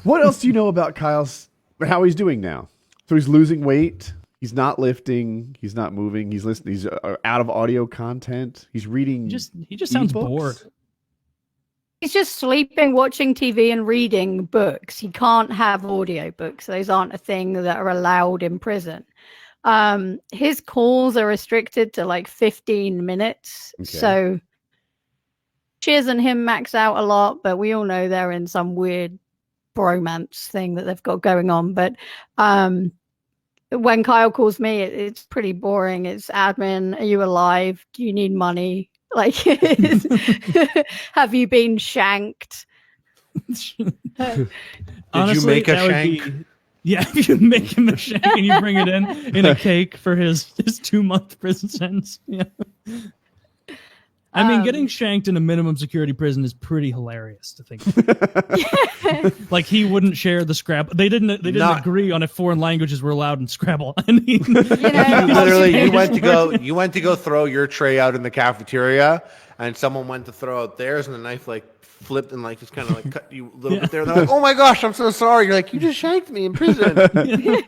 What else do you know about Kyle's, how he's doing now? So he's losing weight. He's not lifting. He's not moving. He's listening. He's out of audio content. He's reading. He just sounds bored. He's just sleeping, watching TV, and reading books. He can't have audiobooks. Those aren't a thing that are allowed in prison. His calls are restricted to like 15 minutes. Okay. So Shiz and him max out a lot, but we all know they're in some weird bromance thing that they've got going on. But when Kyle calls me, it's pretty boring. It's admin. Are you alive? Do you need money? Like, have you been shanked? Honestly, did you make a shank? Yeah, you make him a shank and you bring it in a cake for his 2-month prison sentence. Yeah. I mean, getting shanked in a minimum security prison is pretty hilarious to think of. Like, he wouldn't share the Scrabble. They didn't agree on if foreign languages were allowed in Scrabble. I mean, literally, you went to go throw your tray out in the cafeteria, and someone went to throw out theirs, and the knife like flipped and like just kind of like cut you a little bit there. And they're like, "Oh my gosh, I'm so sorry." You're like, "You just shanked me in prison. You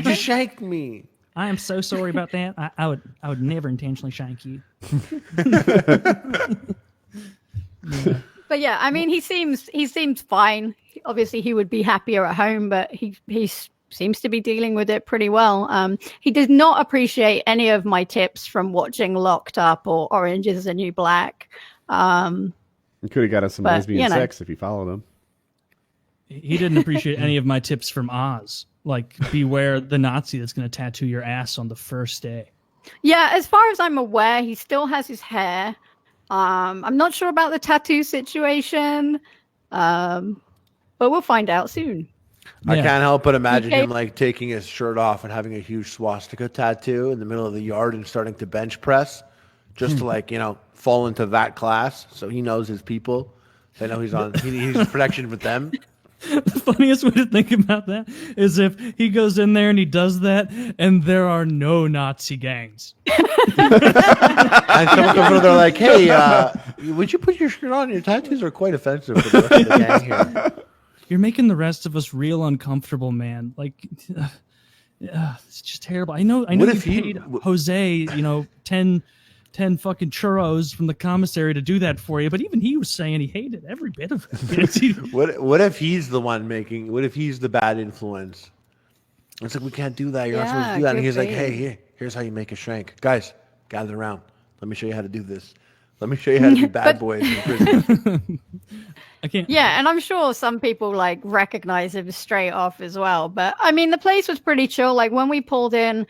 just shanked me." I am so sorry about that. I would never intentionally shank you. Yeah. But yeah, I mean, he seems fine. Obviously, he would be happier at home, but he seems to be dealing with it pretty well. He did not appreciate any of my tips from watching Locked Up or Orange Is the New Black. He could have got us some lesbian sex if he followed him. He didn't appreciate any of my tips from Oz. Like, beware the Nazi that's going to tattoo your ass on the first day. Yeah, as far as I'm aware, he still has his hair. I'm not sure about the tattoo situation, but we'll find out soon. I can't help but imagine him like taking his shirt off and having a huge swastika tattoo in the middle of the yard and starting to bench press just to like, fall into that class. So he knows his people. They know he's protection with them. The funniest way to think about that is if he goes in there and he does that, and there are no Nazi gangs. And someone comes over, they're like, "Hey, would you put your shirt on? Your tattoos are quite offensive for the rest of the gang here. You're making the rest of us real uncomfortable, man. Like, it's just terrible. I know. You paid Jose, 10 fucking churros from the commissary to do that for you, but even he was saying he hated every bit of it. What if he's the one making? What if he's the bad influence? It's like, we can't do that. You're not supposed to do that. And he's like, "Hey, here's how you make a shank. Guys, gather around. Let me show you how to do this. Let me show you how to be bad boys in prison." I can't. Yeah, and I'm sure some people like recognize him straight off as well. But I mean, the place was pretty chill. Like when we pulled in,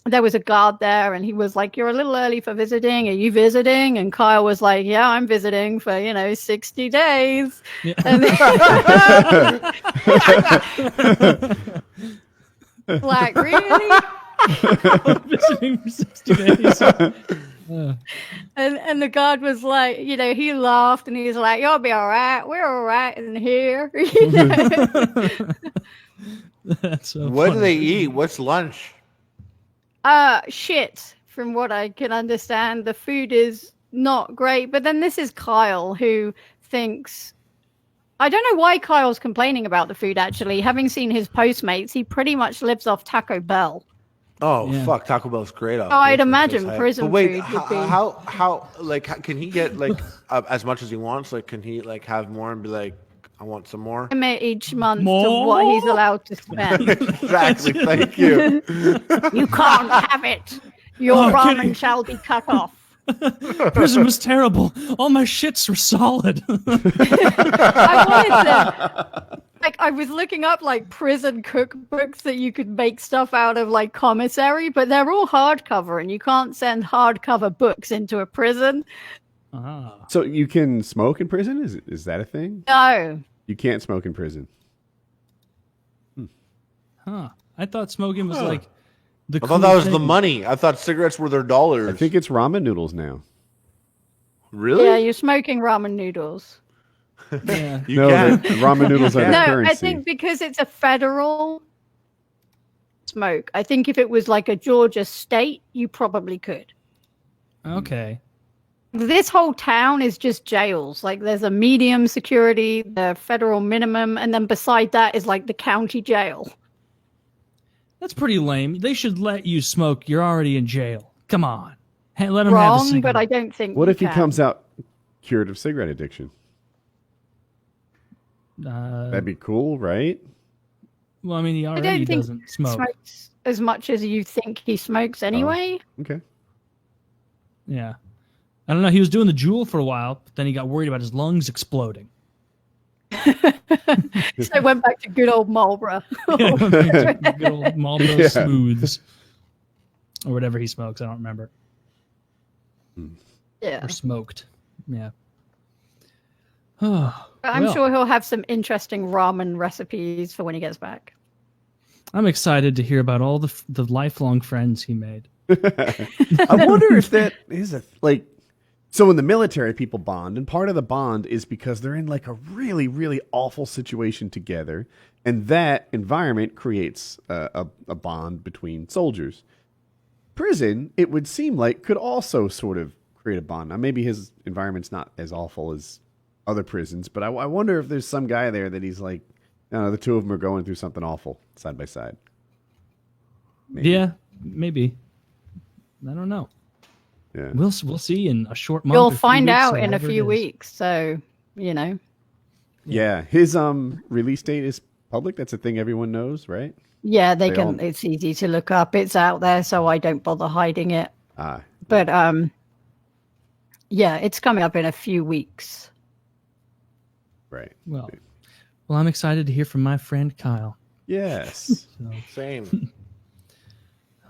there was a guard there and he was like, "You're a little early for visiting. Are you visiting?" And Kyle was like, "Yeah, I'm visiting for, 60 days. Yeah. And like, really? Visiting for 60 days. And the guard was like, he laughed and he was like, "You'll be all right. We're all right in here." That's so What funny. do they eat? What's lunch? Shit, from what I can understand. The food is not great. But then this is Kyle, who thinks... I don't know why Kyle's complaining about the food, actually. Having seen his Postmates, he pretty much lives off Taco Bell. Oh, fuck. Taco Bell's great. So I'd imagine prison but wait, food would be... how can he get, like, as much as he wants? Like, can he, like, have more and be like, "I want some more"? Each month to what he's allowed to spend. Exactly. Thank you. You can't have it. Your ramen shall be cut off. Prison was terrible. All my shits were solid. I was looking up like prison cookbooks that you could make stuff out of, like commissary, but they're all hardcover and you can't send hardcover books into a prison. So you can smoke in prison? Is that a thing? No. You can't smoke in prison. Huh. I thought smoking was like the I thought that was the money. I thought cigarettes were their dollars. I think it's ramen noodles now. Really? Yeah, you're smoking ramen noodles. Yeah. Ramen noodles are currency. I think because it's a federal smoke. I think if it was like a Georgia state, you probably could. Okay. this whole town is just jails. Like there's a medium security, the federal minimum, and then beside that is like the county jail. That's pretty lame. They should let you smoke. You're already in jail. Come on. Hey, let him have a Wrong, cigarette. but I don't think. What you if he can. comes out cured of cigarette addiction? Uh, That'd be cool, right? well, I mean, he I already don't think doesn't he smoke. smokes as much as you think he smokes anyway. Okay. Yeah. I don't know. He was doing the Juul for a while, but then he got worried about his lungs exploding. So I went back to good old Marlboro. Good old Marlboro Yeah. Smooths. Or whatever he smokes. I don't remember. Yeah. Or smoked. Yeah. Oh, But I'm well, sure he'll have some interesting ramen recipes for when he gets back. I'm excited to hear about all the lifelong friends he made. I wonder if that is like. So in the military, people bond, and part of the bond is because they're in like a really, really awful situation together, and that environment creates a bond between soldiers. Prison, it would seem like, could also sort of create a bond. Now, maybe his environment's not as awful as other prisons, but I wonder if there's some guy there that he's like, the two of them are going through something awful side by side. Maybe. Yeah, maybe. I don't know. Yeah. We'll see in a short month. You'll or 3 find weeks out or in a whatever it few is. weeks. So, you know. Yeah. His release date is public. That's a thing everyone knows, right? Yeah, they They can. all- It's easy to look up. It's out there, so I don't bother hiding it. Ah. But yeah, it's coming up in a few weeks. Right. Well, I'm excited to hear from my friend Kyle. Yes. So, Same.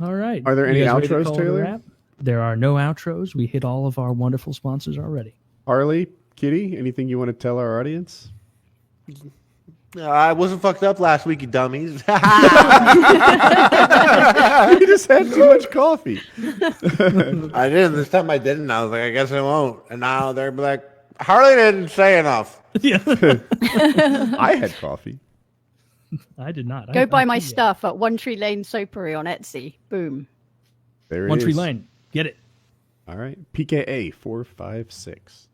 all right. Are there You any guys ready to outros, call it a Taylor? wrap? There are no outros. We hit all of our wonderful sponsors already. Harley, Kitty, anything you want to tell our audience? I wasn't fucked up last week, you dummies. You just had too much coffee. I didn't. This time I didn't. I was like, I guess I won't. And now they're like, Harley didn't say enough. Yeah, I had coffee. I did not. Go buy I my did, yeah. stuff at One Tree Lane Soapery on Etsy. Boom. There it One is. Tree Lane. Get it. All right. PKA 456.